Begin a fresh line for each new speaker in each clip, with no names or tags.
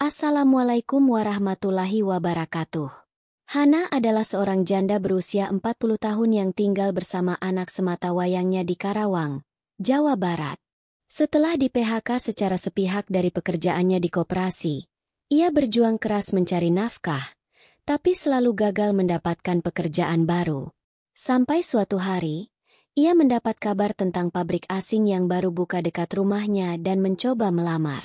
Assalamualaikum warahmatullahi wabarakatuh. Hana adalah seorang janda berusia 40 tahun yang tinggal bersama anak sematawayangnya di Karawang, Jawa Barat. Setelah di-PHK secara sepihak dari pekerjaannya di koperasi, ia berjuang keras mencari nafkah, tapi selalu gagal mendapatkan pekerjaan baru. Sampai suatu hari, ia mendapat kabar tentang pabrik asing yang baru buka dekat rumahnya dan mencoba melamar.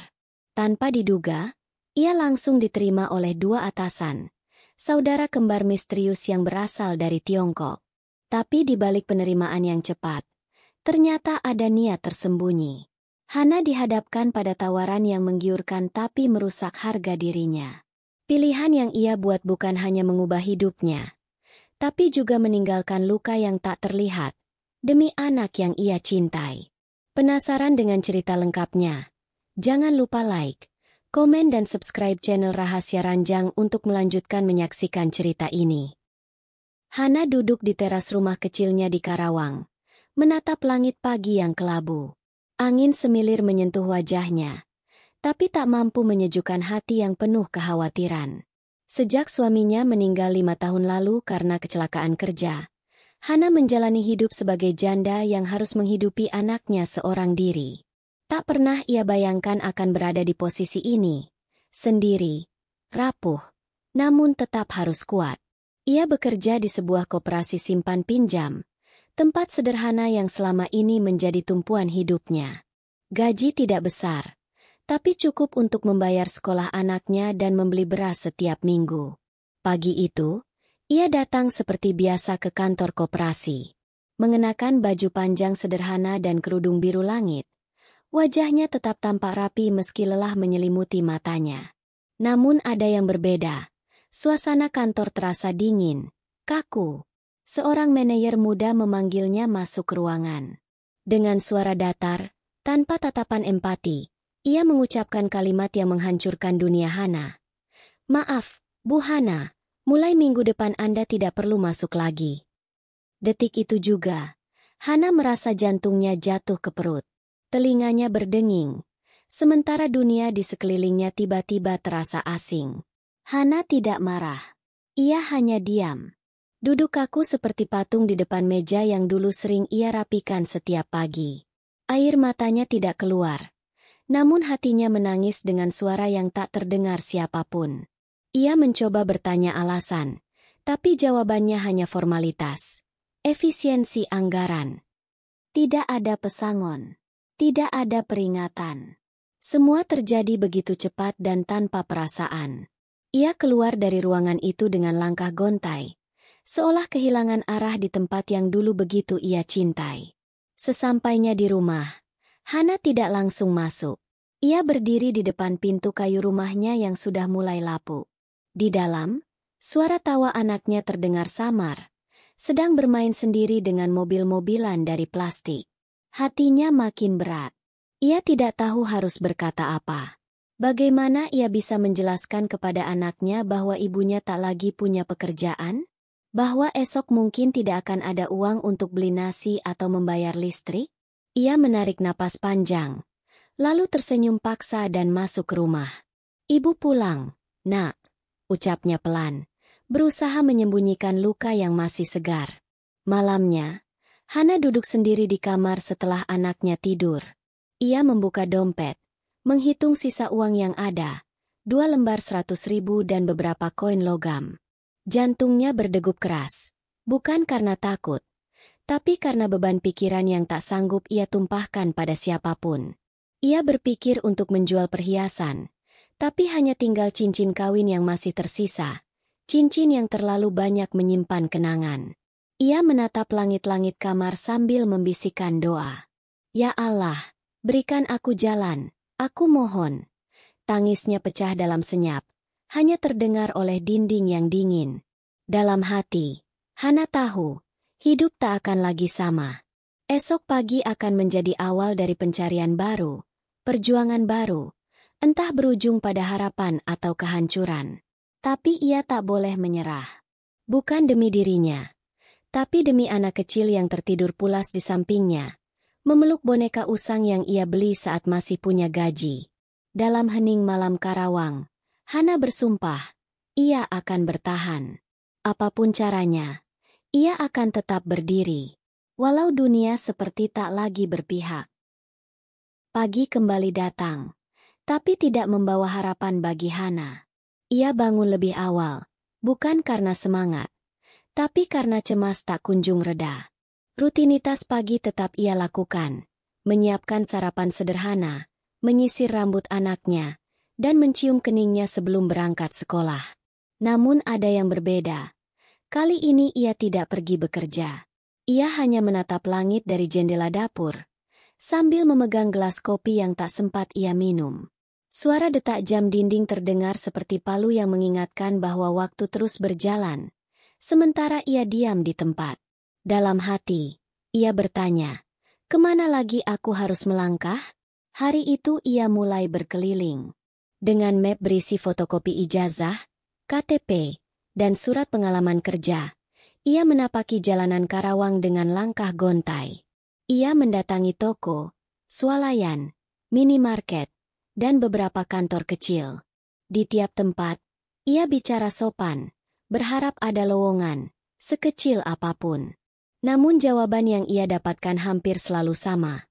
Tanpa diduga, ia langsung diterima oleh dua atasan, saudara kembar misterius yang berasal dari Tiongkok. Tapi di balik penerimaan yang cepat, ternyata ada niat tersembunyi. Hana dihadapkan pada tawaran yang menggiurkan tapi merusak harga dirinya. Pilihan yang ia buat bukan hanya mengubah hidupnya, tapi juga meninggalkan luka yang tak terlihat, demi anak yang ia cintai. Penasaran dengan cerita lengkapnya? Jangan lupa like, komen dan subscribe channel Rahasia Ranjang untuk melanjutkan menyaksikan cerita ini. Hana duduk di teras rumah kecilnya di Karawang, menatap langit pagi yang kelabu. Angin semilir menyentuh wajahnya, tapi tak mampu menyejukkan hati yang penuh kekhawatiran. Sejak suaminya meninggal 5 tahun lalu karena kecelakaan kerja, Hana menjalani hidup sebagai janda yang harus menghidupi anaknya seorang diri. Tak pernah ia bayangkan akan berada di posisi ini, sendiri, rapuh, namun tetap harus kuat. Ia bekerja di sebuah koperasi simpan pinjam, tempat sederhana yang selama ini menjadi tumpuan hidupnya. Gaji tidak besar, tapi cukup untuk membayar sekolah anaknya dan membeli beras setiap minggu. Pagi itu, ia datang seperti biasa ke kantor koperasi. Mengenakan baju panjang sederhana dan kerudung biru langit, wajahnya tetap tampak rapi meski lelah menyelimuti matanya. Namun ada yang berbeda. Suasana kantor terasa dingin, kaku. Seorang manajer muda memanggilnya masuk ke ruangan. Dengan suara datar, tanpa tatapan empati, ia mengucapkan kalimat yang menghancurkan dunia Hana. "Maaf, Bu Hana, mulai minggu depan Anda tidak perlu masuk lagi." Detik itu juga, Hana merasa jantungnya jatuh ke perut. Telinganya berdenging, sementara dunia di sekelilingnya tiba-tiba terasa asing. Hana tidak marah. Ia hanya diam. Duduk kaku seperti patung di depan meja yang dulu sering ia rapikan setiap pagi. Air matanya tidak keluar, namun hatinya menangis dengan suara yang tak terdengar siapapun. Ia mencoba bertanya alasan, tapi jawabannya hanya formalitas. Efisiensi anggaran. Tidak ada pesangon. Tidak ada peringatan. Semua terjadi begitu cepat dan tanpa perasaan. Ia keluar dari ruangan itu dengan langkah gontai, seolah kehilangan arah di tempat yang dulu begitu ia cintai. Sesampainya di rumah, Hana tidak langsung masuk. Ia berdiri di depan pintu kayu rumahnya yang sudah mulai lapuk. Di dalam, suara tawa anaknya terdengar samar, sedang bermain sendiri dengan mobil-mobilan dari plastik. Hatinya makin berat. Ia tidak tahu harus berkata apa. Bagaimana ia bisa menjelaskan kepada anaknya bahwa ibunya tak lagi punya pekerjaan? Bahwa esok mungkin tidak akan ada uang untuk beli nasi atau membayar listrik? Ia menarik napas panjang, lalu tersenyum paksa dan masuk ke rumah. "Ibu pulang, Nak," ucapnya pelan, berusaha menyembunyikan luka yang masih segar. Malamnya, Hana duduk sendiri di kamar setelah anaknya tidur. Ia membuka dompet, menghitung sisa uang yang ada, 2 lembar 100.000 dan beberapa koin logam. Jantungnya berdegup keras, bukan karena takut, tapi karena beban pikiran yang tak sanggup ia tumpahkan pada siapapun. Ia berpikir untuk menjual perhiasan, tapi hanya tinggal cincin kawin yang masih tersisa, cincin yang terlalu banyak menyimpan kenangan. Ia menatap langit-langit kamar sambil membisikkan doa. "Ya Allah, berikan aku jalan, aku mohon." Tangisnya pecah dalam senyap, hanya terdengar oleh dinding yang dingin. Dalam hati, Hana tahu, hidup tak akan lagi sama. Esok pagi akan menjadi awal dari pencarian baru, perjuangan baru, entah berujung pada harapan atau kehancuran. Tapi ia tak boleh menyerah. Bukan demi dirinya, tapi demi anak kecil yang tertidur pulas di sampingnya, memeluk boneka usang yang ia beli saat masih punya gaji. Dalam hening malam Karawang, Hana bersumpah, ia akan bertahan. Apapun caranya, ia akan tetap berdiri. Walau dunia seperti tak lagi berpihak. Pagi kembali datang, tapi tidak membawa harapan bagi Hana. Ia bangun lebih awal, bukan karena semangat, tapi karena cemas tak kunjung reda. Rutinitas pagi tetap ia lakukan, menyiapkan sarapan sederhana, menyisir rambut anaknya, dan mencium keningnya sebelum berangkat sekolah. Namun ada yang berbeda. Kali ini ia tidak pergi bekerja. Ia hanya menatap langit dari jendela dapur, sambil memegang gelas kopi yang tak sempat ia minum. Suara detak jam dinding terdengar seperti palu yang mengingatkan bahwa waktu terus berjalan, sementara ia diam di tempat. Dalam hati, ia bertanya, kemana lagi aku harus melangkah? Hari itu ia mulai berkeliling. Dengan map berisi fotokopi ijazah, KTP, dan surat pengalaman kerja, ia menapaki jalanan Karawang dengan langkah gontai. Ia mendatangi toko, swalayan, minimarket, dan beberapa kantor kecil. Di tiap tempat, ia bicara sopan, berharap ada lowongan, sekecil apapun. Namun jawaban yang ia dapatkan hampir selalu sama.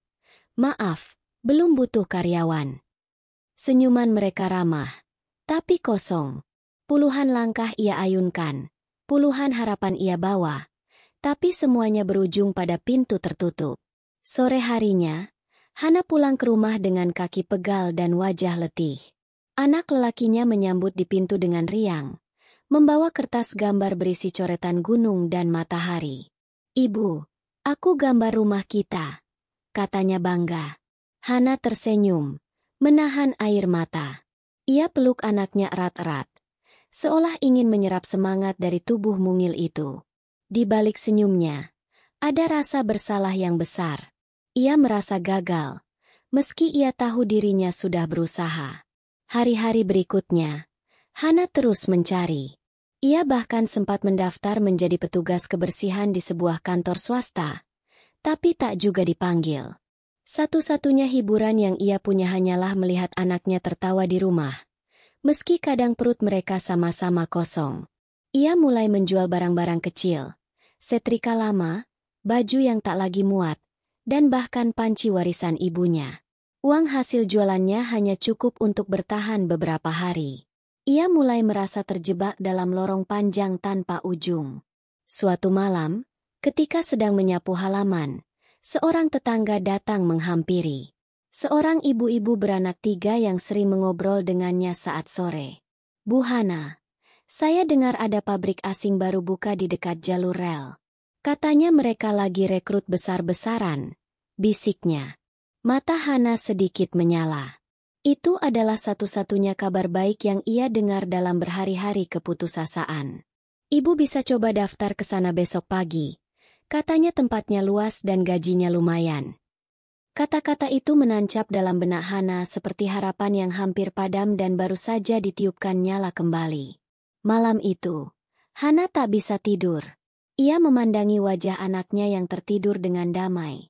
Maaf, belum butuh karyawan. Senyuman mereka ramah, tapi kosong. Puluhan langkah ia ayunkan, puluhan harapan ia bawa, tapi semuanya berujung pada pintu tertutup. Sore harinya, Hana pulang ke rumah dengan kaki pegal dan wajah letih. Anak lelakinya menyambut di pintu dengan riang, membawa kertas gambar berisi coretan gunung dan matahari. "Ibu, aku gambar rumah kita," katanya bangga. Hana tersenyum, menahan air mata. Ia peluk anaknya erat-erat, seolah ingin menyerap semangat dari tubuh mungil itu. Di balik senyumnya, ada rasa bersalah yang besar. Ia merasa gagal, meski ia tahu dirinya sudah berusaha. Hari-hari berikutnya, Hana terus mencari. Ia bahkan sempat mendaftar menjadi petugas kebersihan di sebuah kantor swasta, tapi tak juga dipanggil. Satu-satunya hiburan yang ia punya hanyalah melihat anaknya tertawa di rumah, meski kadang perut mereka sama-sama kosong. Ia mulai menjual barang-barang kecil, setrika lama, baju yang tak lagi muat, dan bahkan panci warisan ibunya. Uang hasil jualannya hanya cukup untuk bertahan beberapa hari. Ia mulai merasa terjebak dalam lorong panjang tanpa ujung. Suatu malam, ketika sedang menyapu halaman, seorang tetangga datang menghampiri. Seorang ibu-ibu beranak 3 yang sering mengobrol dengannya saat sore. "Bu Hana, saya dengar ada pabrik asing baru buka di dekat jalur rel. Katanya mereka lagi rekrut besar-besaran," bisiknya. Mata Hana sedikit menyala. Itu adalah satu-satunya kabar baik yang ia dengar dalam berhari-hari keputusasaan. "Ibu bisa coba daftar ke sana besok pagi. Katanya tempatnya luas dan gajinya lumayan." Kata-kata itu menancap dalam benak Hana seperti harapan yang hampir padam dan baru saja ditiupkan nyala kembali. Malam itu, Hana tak bisa tidur. Ia memandangi wajah anaknya yang tertidur dengan damai,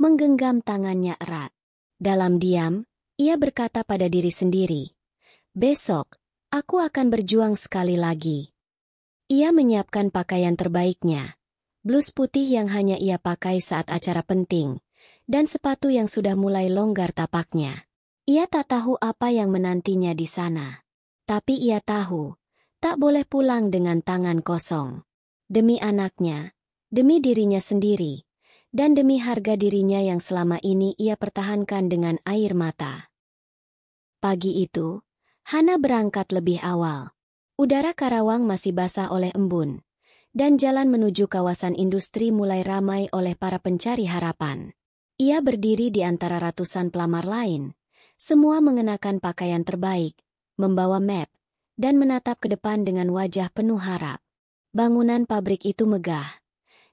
menggenggam tangannya erat. Dalam diam, ia berkata pada diri sendiri, "Besok, aku akan berjuang sekali lagi." Ia menyiapkan pakaian terbaiknya, blus putih yang hanya ia pakai saat acara penting, dan sepatu yang sudah mulai longgar tapaknya. Ia tak tahu apa yang menantinya di sana. Tapi ia tahu, tak boleh pulang dengan tangan kosong. Demi anaknya, demi dirinya sendiri, dan demi harga dirinya yang selama ini ia pertahankan dengan air mata. Pagi itu, Hana berangkat lebih awal. Udara Karawang masih basah oleh embun, dan jalan menuju kawasan industri mulai ramai oleh para pencari harapan. Ia berdiri di antara ratusan pelamar lain, semua mengenakan pakaian terbaik, membawa map, dan menatap ke depan dengan wajah penuh harap. Bangunan pabrik itu megah,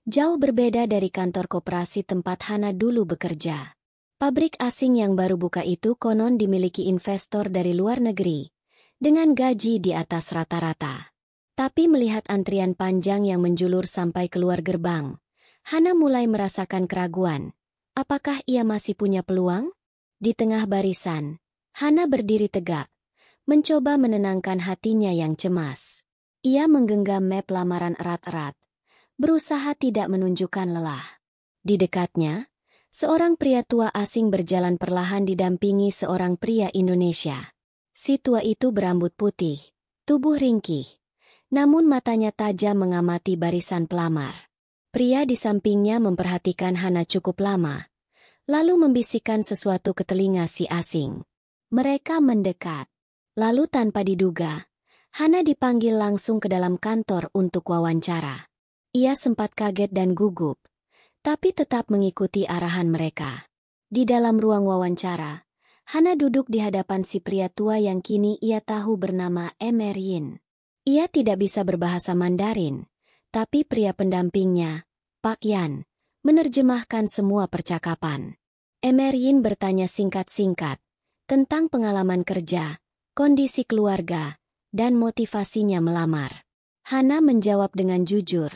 jauh berbeda dari kantor koperasi tempat Hana dulu bekerja. Pabrik asing yang baru buka itu konon dimiliki investor dari luar negeri, dengan gaji di atas rata-rata. Tapi melihat antrian panjang yang menjulur sampai keluar gerbang, Hana mulai merasakan keraguan. Apakah ia masih punya peluang? Di tengah barisan, Hana berdiri tegak, mencoba menenangkan hatinya yang cemas. Ia menggenggam map lamaran erat-erat, berusaha tidak menunjukkan lelah. Di dekatnya, seorang pria tua asing berjalan perlahan didampingi seorang pria Indonesia. Si tua itu berambut putih, tubuh ringkih, namun matanya tajam mengamati barisan pelamar. Pria di sampingnya memperhatikan Hana cukup lama, lalu membisikkan sesuatu ke telinga si asing. Mereka mendekat. Lalu tanpa diduga, Hana dipanggil langsung ke dalam kantor untuk wawancara. Ia sempat kaget dan gugup, tapi tetap mengikuti arahan mereka. Di dalam ruang wawancara, Hana duduk di hadapan si pria tua yang kini ia tahu bernama Emeryin. Ia tidak bisa berbahasa Mandarin, tapi pria pendampingnya, Pak Yan, menerjemahkan semua percakapan. Emeryin bertanya singkat-singkat tentang pengalaman kerja, kondisi keluarga, dan motivasinya melamar. Hana menjawab dengan jujur,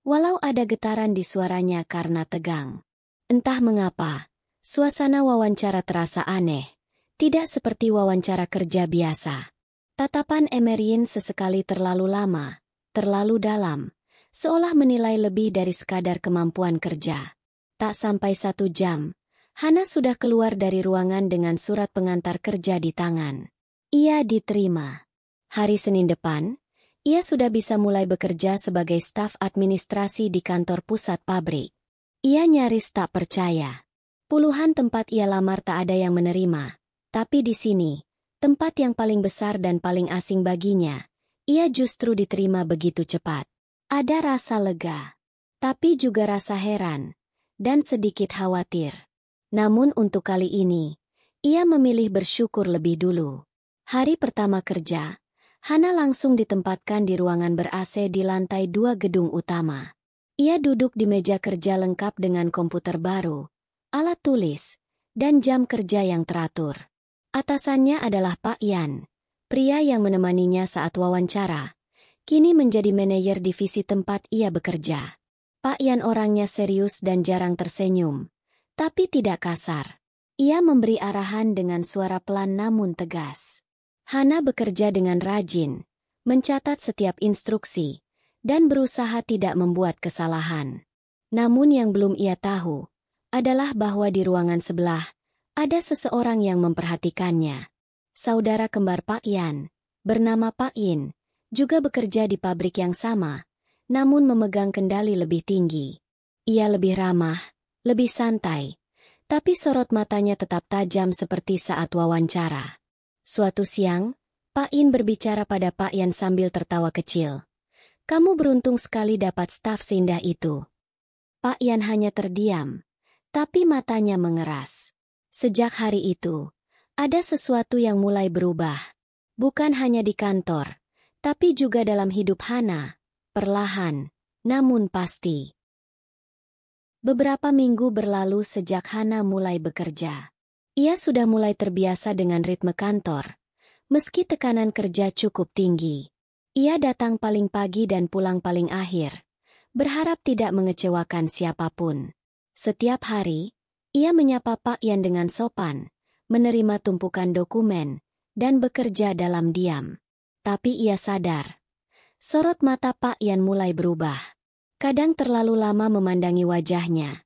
walau ada getaran di suaranya karena tegang. Entah mengapa, suasana wawancara terasa aneh, tidak seperti wawancara kerja biasa. Tatapan Emeryin sesekali terlalu lama, terlalu dalam, seolah menilai lebih dari sekadar kemampuan kerja. Tak sampai 1 jam, Hana sudah keluar dari ruangan dengan surat pengantar kerja di tangan. Ia diterima. Hari Senin depan, ia sudah bisa mulai bekerja sebagai staf administrasi di kantor pusat pabrik. Ia nyaris tak percaya. Puluhan tempat ia lamar tak ada yang menerima. Tapi di sini, tempat yang paling besar dan paling asing baginya, ia justru diterima begitu cepat. Ada rasa lega, tapi juga rasa heran, dan sedikit khawatir. Namun untuk kali ini, ia memilih bersyukur lebih dulu. Hari pertama kerja, Hana langsung ditempatkan di ruangan ber-AC di lantai 2 gedung utama. Ia duduk di meja kerja lengkap dengan komputer baru, alat tulis, dan jam kerja yang teratur. Atasannya adalah Pak Yan, pria yang menemaninya saat wawancara, kini menjadi manajer divisi tempat ia bekerja. Pak Yan orangnya serius dan jarang tersenyum, tapi tidak kasar. Ia memberi arahan dengan suara pelan namun tegas. Hana bekerja dengan rajin, mencatat setiap instruksi, dan berusaha tidak membuat kesalahan. Namun yang belum ia tahu, adalah bahwa di ruangan sebelah, ada seseorang yang memperhatikannya. Saudara kembar Pak Yan, bernama Pak In, juga bekerja di pabrik yang sama, namun memegang kendali lebih tinggi. Ia lebih ramah, lebih santai, tapi sorot matanya tetap tajam seperti saat wawancara. Suatu siang, Pak In berbicara pada Pak Yan sambil tertawa kecil. Kamu beruntung sekali dapat staf seindah itu. Pak Yan hanya terdiam, tapi matanya mengeras. Sejak hari itu, ada sesuatu yang mulai berubah. Bukan hanya di kantor, tapi juga dalam hidup Hana, perlahan, namun pasti. Beberapa minggu berlalu sejak Hana mulai bekerja. Ia sudah mulai terbiasa dengan ritme kantor, meski tekanan kerja cukup tinggi. Ia datang paling pagi dan pulang paling akhir, berharap tidak mengecewakan siapapun. Setiap hari, ia menyapa Pak Yan dengan sopan, menerima tumpukan dokumen, dan bekerja dalam diam. Tapi ia sadar, sorot mata Pak Yan mulai berubah. Kadang terlalu lama memandangi wajahnya.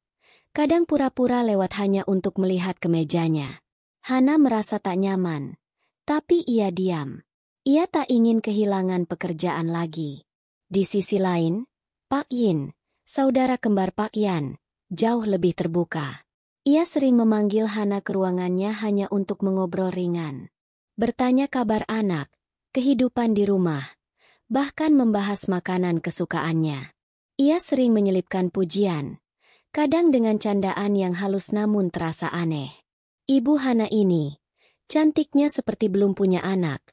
Kadang pura-pura lewat hanya untuk melihat ke mejanya. Hana merasa tak nyaman, tapi ia diam. Ia tak ingin kehilangan pekerjaan lagi. Di sisi lain, Pak Yin, saudara kembar Pak Yan, jauh lebih terbuka. Ia sering memanggil Hana ke ruangannya hanya untuk mengobrol ringan. Bertanya kabar anak, kehidupan di rumah, bahkan membahas makanan kesukaannya. Ia sering menyelipkan pujian, kadang dengan candaan yang halus namun terasa aneh. Ibu Hana ini, cantiknya seperti belum punya anak,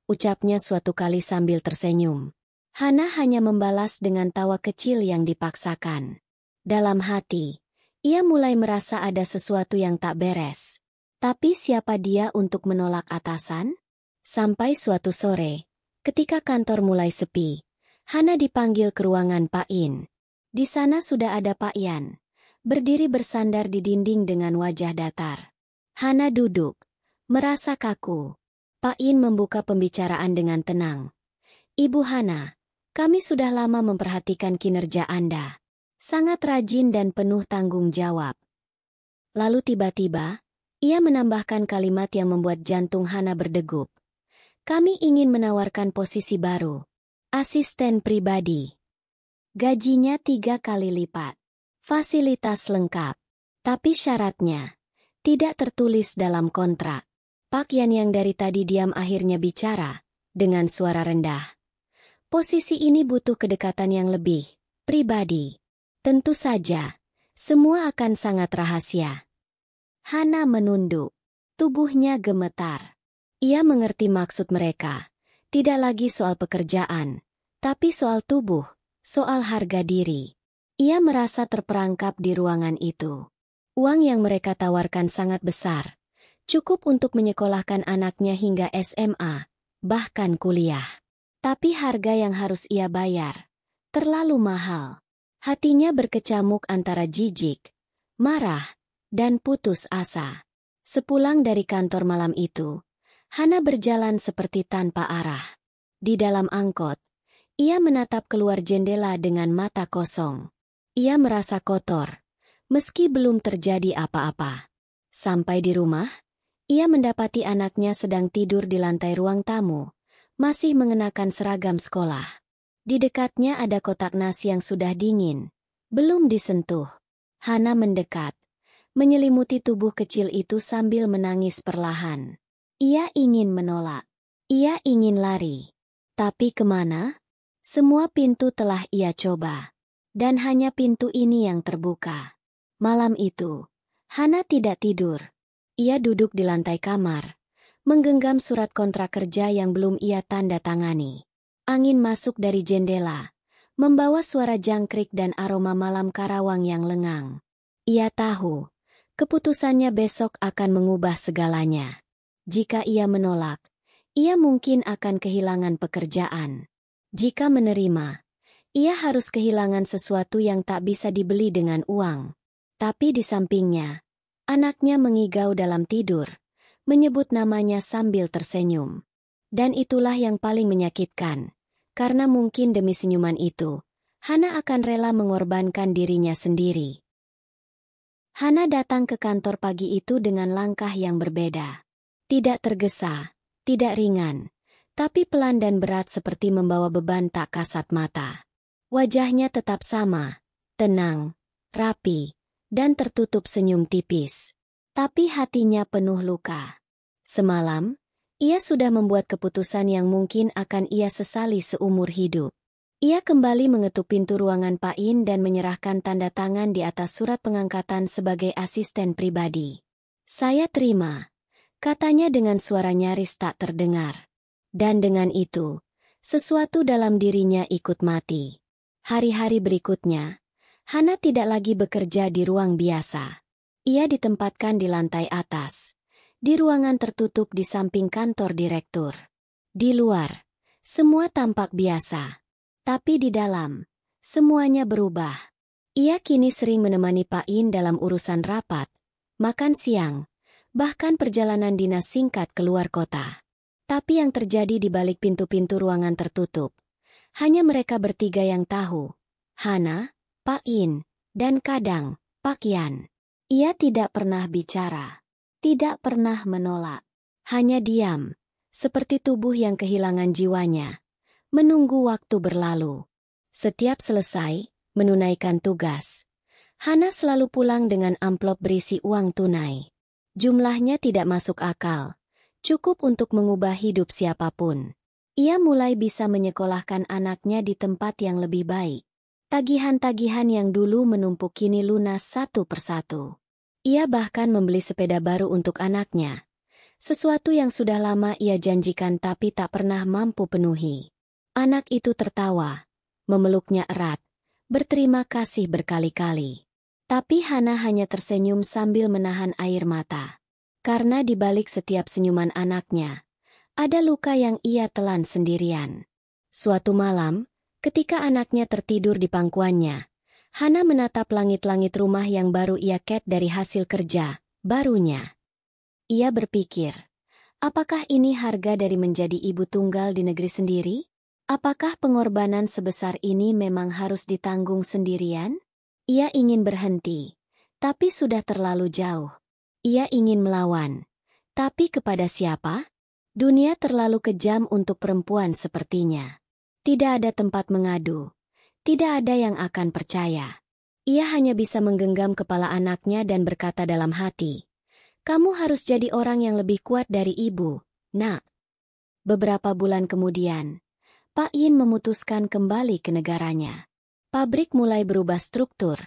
ucapnya suatu kali sambil tersenyum. Hana hanya membalas dengan tawa kecil yang dipaksakan. Dalam hati, ia mulai merasa ada sesuatu yang tak beres. Tapi siapa dia untuk menolak atasan? Sampai suatu sore, ketika kantor mulai sepi, Hana dipanggil ke ruangan Pak In. Di sana sudah ada Pak Yan, berdiri bersandar di dinding dengan wajah datar. Hana duduk, merasa kaku. Pak In membuka pembicaraan dengan tenang. Ibu Hana, kami sudah lama memperhatikan kinerja Anda. Sangat rajin dan penuh tanggung jawab. Lalu tiba-tiba, ia menambahkan kalimat yang membuat jantung Hana berdegup. Kami ingin menawarkan posisi baru. Asisten pribadi. Gajinya 3 kali lipat. Fasilitas lengkap. Tapi syaratnya tidak tertulis dalam kontrak. Pak Yan yang dari tadi diam akhirnya bicara dengan suara rendah. Posisi ini butuh kedekatan yang lebih pribadi. Tentu saja, semua akan sangat rahasia. Hana menunduk. Tubuhnya gemetar. Ia mengerti maksud mereka. Tidak lagi soal pekerjaan, tapi soal tubuh, soal harga diri. Ia merasa terperangkap di ruangan itu. Uang yang mereka tawarkan sangat besar. Cukup untuk menyekolahkan anaknya hingga SMA, bahkan kuliah. Tapi harga yang harus ia bayar terlalu mahal. Hatinya berkecamuk antara jijik, marah, dan putus asa. Sepulang dari kantor malam itu, Hana berjalan seperti tanpa arah. Di dalam angkot, ia menatap keluar jendela dengan mata kosong. Ia merasa kotor, meski belum terjadi apa-apa. Sampai di rumah, ia mendapati anaknya sedang tidur di lantai ruang tamu, masih mengenakan seragam sekolah. Di dekatnya ada kotak nasi yang sudah dingin, belum disentuh. Hana mendekat, menyelimuti tubuh kecil itu sambil menangis perlahan. Ia ingin menolak. Ia ingin lari. Tapi kemana? Semua pintu telah ia coba. Dan hanya pintu ini yang terbuka. Malam itu, Hana tidak tidur. Ia duduk di lantai kamar, menggenggam surat kontrak kerja yang belum ia tanda tangani. Angin masuk dari jendela, membawa suara jangkrik dan aroma malam Karawang yang lengang. Ia tahu, keputusannya besok akan mengubah segalanya. Jika ia menolak, ia mungkin akan kehilangan pekerjaan. Jika menerima, ia harus kehilangan sesuatu yang tak bisa dibeli dengan uang. Tapi di sampingnya, anaknya mengigau dalam tidur, menyebut namanya sambil tersenyum. Dan itulah yang paling menyakitkan, karena mungkin demi senyuman itu, Hana akan rela mengorbankan dirinya sendiri. Hana datang ke kantor pagi itu dengan langkah yang berbeda. Tidak tergesa, tidak ringan, tapi pelan dan berat seperti membawa beban tak kasat mata. Wajahnya tetap sama, tenang, rapi, dan tertutup senyum tipis. Tapi hatinya penuh luka. Semalam, ia sudah membuat keputusan yang mungkin akan ia sesali seumur hidup. Ia kembali mengetuk pintu ruangan Pak In dan menyerahkan tanda tangan di atas surat pengangkatan sebagai asisten pribadi. "Saya terima," katanya dengan suara nyaris tak terdengar. Dan dengan itu, sesuatu dalam dirinya ikut mati. Hari-hari berikutnya, Hana tidak lagi bekerja di ruang biasa. Ia ditempatkan di lantai atas, di ruangan tertutup di samping kantor direktur. Di luar, semua tampak biasa. Tapi di dalam, semuanya berubah. Ia kini sering menemani Pak In dalam urusan rapat, makan siang, bahkan perjalanan dinas singkat keluar kota. Tapi yang terjadi di balik pintu-pintu ruangan tertutup, hanya mereka bertiga yang tahu. Hana, Pak In, dan kadang, Pak Yan. Ia tidak pernah bicara, tidak pernah menolak. Hanya diam, seperti tubuh yang kehilangan jiwanya, menunggu waktu berlalu. Setiap selesai menunaikan tugas, Hana selalu pulang dengan amplop berisi uang tunai. Jumlahnya tidak masuk akal, cukup untuk mengubah hidup siapapun. Ia mulai bisa menyekolahkan anaknya di tempat yang lebih baik. Tagihan-tagihan yang dulu menumpuk kini lunas satu persatu. Ia bahkan membeli sepeda baru untuk anaknya. Sesuatu yang sudah lama ia janjikan tapi tak pernah mampu penuhi. Anak itu tertawa, memeluknya erat, berterima kasih berkali-kali. Tapi Hana hanya tersenyum sambil menahan air mata. Karena di balik setiap senyuman anaknya, ada luka yang ia telan sendirian. Suatu malam, ketika anaknya tertidur di pangkuannya, Hana menatap langit-langit rumah yang baru ia ket dari hasil kerja barunya. Ia berpikir, Apakah ini harga dari menjadi ibu tunggal di negeri sendiri? Apakah pengorbanan sebesar ini memang harus ditanggung sendirian? Ia ingin berhenti, tapi sudah terlalu jauh. Ia ingin melawan, tapi kepada siapa? Dunia terlalu kejam untuk perempuan sepertinya. Tidak ada tempat mengadu. Tidak ada yang akan percaya. Ia hanya bisa menggenggam kepala anaknya dan berkata dalam hati, "Kamu harus jadi orang yang lebih kuat dari ibu, Nak." Beberapa bulan kemudian, Pak Yin memutuskan kembali ke negaranya. Pabrik mulai berubah struktur,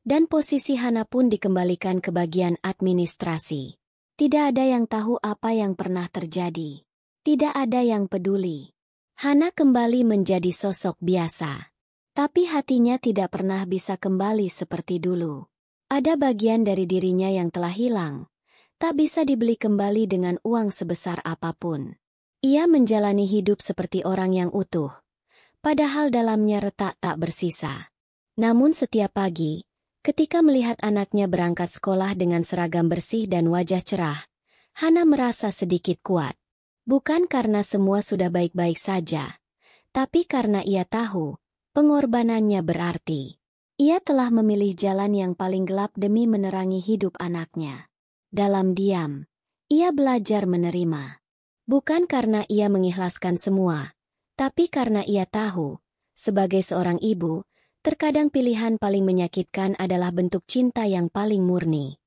dan posisi Hana pun dikembalikan ke bagian administrasi. Tidak ada yang tahu apa yang pernah terjadi. Tidak ada yang peduli. Hana kembali menjadi sosok biasa. Tapi hatinya tidak pernah bisa kembali seperti dulu. Ada bagian dari dirinya yang telah hilang. Tak bisa dibeli kembali dengan uang sebesar apapun. Ia menjalani hidup seperti orang yang utuh. Padahal dalamnya retak tak bersisa. Namun setiap pagi, ketika melihat anaknya berangkat sekolah dengan seragam bersih dan wajah cerah, Hana merasa sedikit kuat. Bukan karena semua sudah baik-baik saja, tapi karena ia tahu, pengorbanannya berarti. Ia telah memilih jalan yang paling gelap demi menerangi hidup anaknya. Dalam diam, ia belajar menerima. Bukan karena ia mengikhlaskan semua, tapi karena ia tahu, sebagai seorang ibu, terkadang pilihan paling menyakitkan adalah bentuk cinta yang paling murni.